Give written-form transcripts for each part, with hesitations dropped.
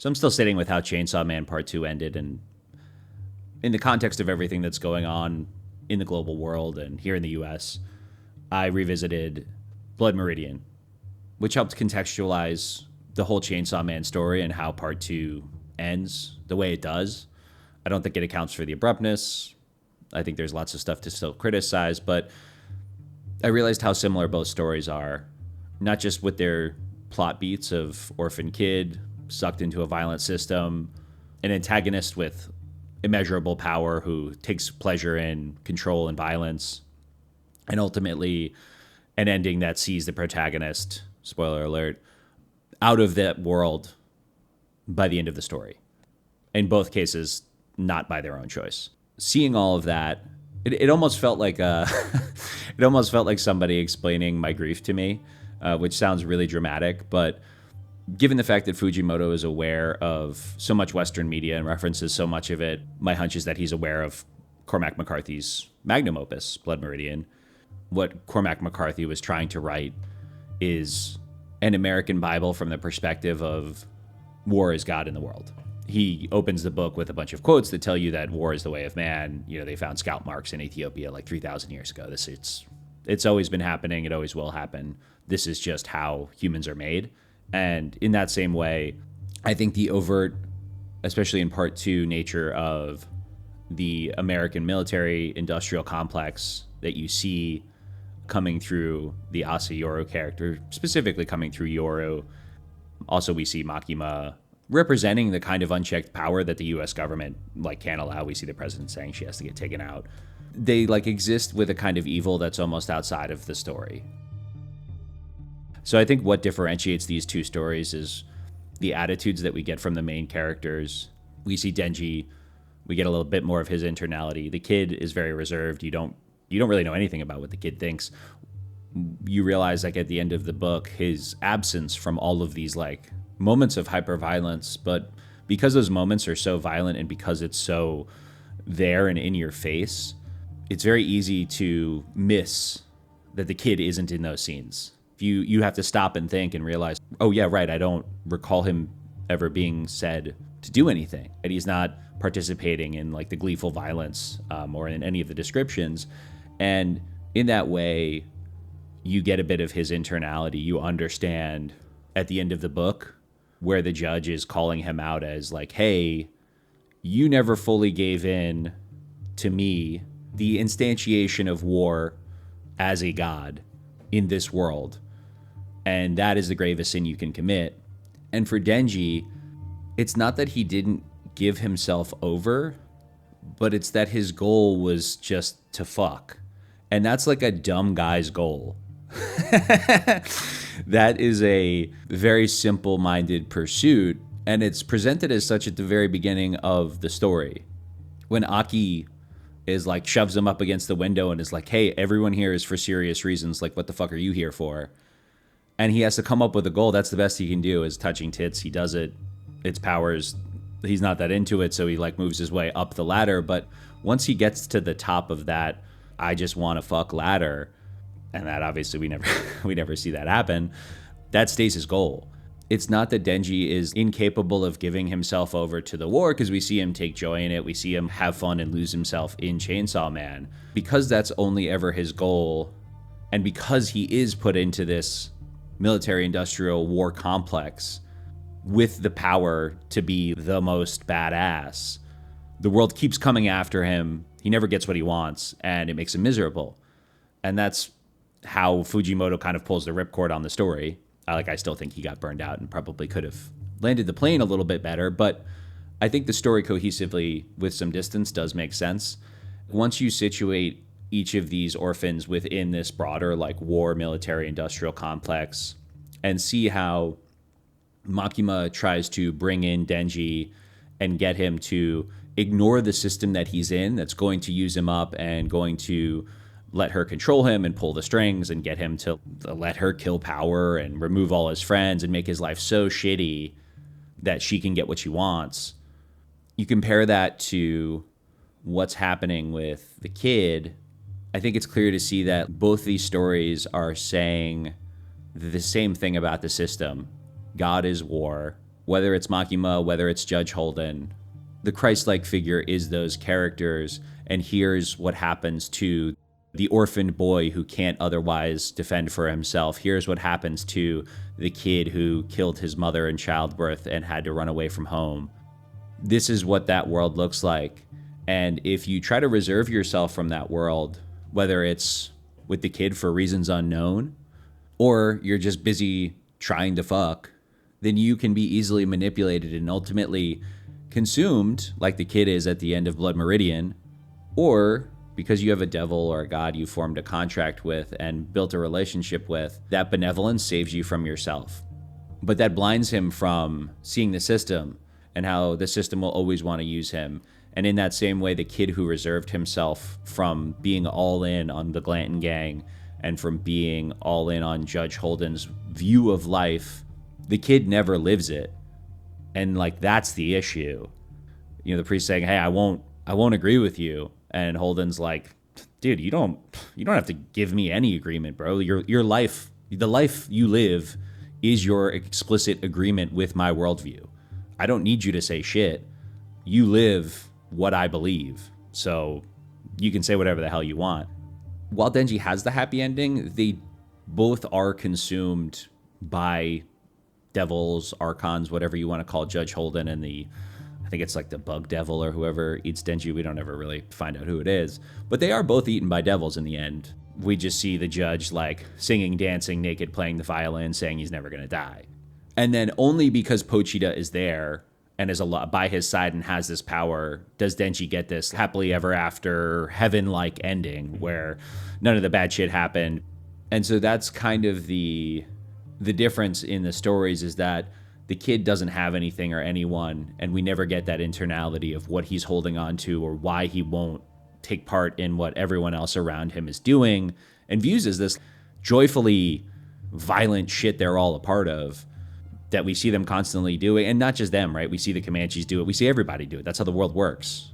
So I'm still sitting with how Chainsaw Man Part 2 ended, and in the context of everything that's going on in the global world and here in the US, I revisited Blood Meridian, which helped contextualize the whole Chainsaw Man story and how Part 2 ends the way it does. I don't think it accounts for the abruptness. I think there's lots of stuff to still criticize, but I realized how similar both stories are, not just with their plot beats of orphan kid sucked into a violent system, an antagonist with immeasurable power who takes pleasure in control and violence, and ultimately an ending that sees the protagonist, spoiler alert, out of that world by the end of the story. In both cases, not by their own choice. Seeing all of that, it almost felt like it almost felt like somebody explaining my grief to me, which sounds really dramatic, but given the fact that Fujimoto is aware of so much Western media and references so much of it, my hunch is that he's aware of Cormac McCarthy's magnum opus, Blood Meridian. What Cormac McCarthy was trying to write is an American Bible from the perspective of war is God in the world. He opens the book with a bunch of quotes that tell you that war is the way of man. You know, they found scalp marks in Ethiopia like 3,000 years ago. It's always been happening. It always will happen. This is just how humans are made. And in that same way, I think the overt, especially in Part 2, nature of the American military industrial complex that you see coming through the Asa Yoru character, specifically coming through Yoru. Also, we see Makima representing the kind of unchecked power that the U.S. government can't allow. We see the president saying she has to get taken out. They exist with a kind of evil that's almost outside of the story. So I think what differentiates these two stories is the attitudes that we get from the main characters. We see Denji, we get a little bit more of his internality. The kid is very reserved. You don't really know anything about what the kid thinks. You realize at the end of the book, his absence from all of these moments of hyperviolence, but because those moments are so violent and because it's so there and in your face, it's very easy to miss that the kid isn't in those scenes. You have to stop and think and realize, oh yeah, right, I don't recall him ever being said to do anything. And he's not participating in the gleeful violence or in any of the descriptions. And in that way, you get a bit of his internality. You understand at the end of the book where the judge is calling him out as hey, you never fully gave in to me, the instantiation of war as a god in this world. And that is the gravest sin you can commit. And for Denji, it's not that he didn't give himself over, but it's that his goal was just to fuck. And that's a dumb guy's goal. That is a very simple-minded pursuit, and it's presented as such at the very beginning of the story. When Aki is shoves him up against the window and is hey, everyone here is for serious reasons. What the fuck are you here for? And he has to come up with a goal. That's the best he can do, is touching tits. He does it. It's powers. He's not that into it, so he moves his way up the ladder. But once he gets to the top of that I just want to fuck ladder, and that obviously we never see that happen, that stays his goal. It's not that Denji is incapable of giving himself over to the war, because we see him take joy in it. We see him have fun and lose himself in Chainsaw Man. Because that's only ever his goal, and because he is put into this military-industrial war complex with the power to be the most badass, the world keeps coming after him. He never gets what he wants, and it makes him miserable. And that's how Fujimoto kind of pulls the ripcord on the story. I still think he got burned out and probably could have landed the plane a little bit better, but I think the story cohesively, with some distance, does make sense. Once you situate each of these orphans within this broader war military industrial complex and see how Makima tries to bring in Denji and get him to ignore the system that he's in that's going to use him up and going to let her control him and pull the strings and get him to let her kill power and remove all his friends and make his life so shitty that she can get what she wants. You compare that to what's happening with the kid, I think it's clear to see that both these stories are saying the same thing about the system. God is war. Whether it's Makima, whether it's Judge Holden, the Christ-like figure is those characters, and here's what happens to the orphaned boy who can't otherwise defend for himself. Here's what happens to the kid who killed his mother in childbirth and had to run away from home. This is what that world looks like. And if you try to reserve yourself from that world, whether it's with the kid for reasons unknown, or you're just busy trying to fuck, then you can be easily manipulated and ultimately consumed, like the kid is at the end of Blood Meridian, or because you have a devil or a god you formed a contract with and built a relationship with, that benevolence saves you from yourself. But that blinds him from seeing the system and how the system will always want to use him. And in that same way, the kid who reserved himself from being all in on the Glanton gang and from being all in on Judge Holden's view of life, the kid never lives it. And like, that's the issue. You know, the priest saying, hey, I won't agree with you. And Holden's like, dude, you don't have to give me any agreement, bro. Your life, the life you live is your explicit agreement with my worldview. I don't need you to say shit. You live what I believe. So you can say whatever the hell you want. While Denji has the happy ending, they both are consumed by devils, archons, whatever you want to call Judge Holden and I think it's like the bug devil or whoever eats Denji. We don't ever really find out who it is. But they are both eaten by devils in the end. We just see the judge like singing, dancing, naked, playing the violin, saying he's never going to die. And then only because Pochita is there and is by his side and has this power does Denji get this happily ever after heaven-like ending where none of the bad shit happened. And so that's kind of the difference in the stories, is that the kid doesn't have anything or anyone, and we never get that internality of what he's holding on to or why he won't take part in what everyone else around him is doing and views as this joyfully violent shit they're all a part of, that we see them constantly doing. And not just them, right? We see the Comanches do it. We see everybody do it. That's how the world works.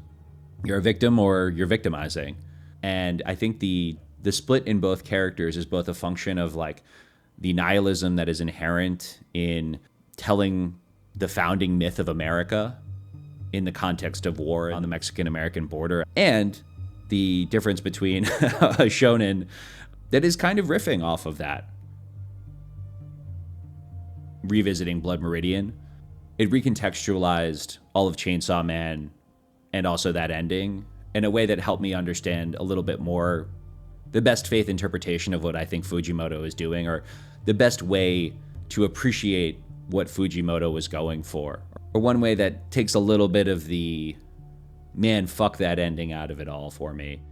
You're a victim or you're victimizing. And I think the split in both characters is both a function of like the nihilism that is inherent in telling the founding myth of America in the context of war on the Mexican-American border, and the difference between a shonen that is kind of riffing off of that. Revisiting Blood Meridian, it recontextualized all of Chainsaw Man and also that ending in a way that helped me understand a little bit more the best faith interpretation of what I think Fujimoto is doing, or the best way to appreciate what Fujimoto was going for, or one way that takes a little bit of the man fuck that ending out of it all for me.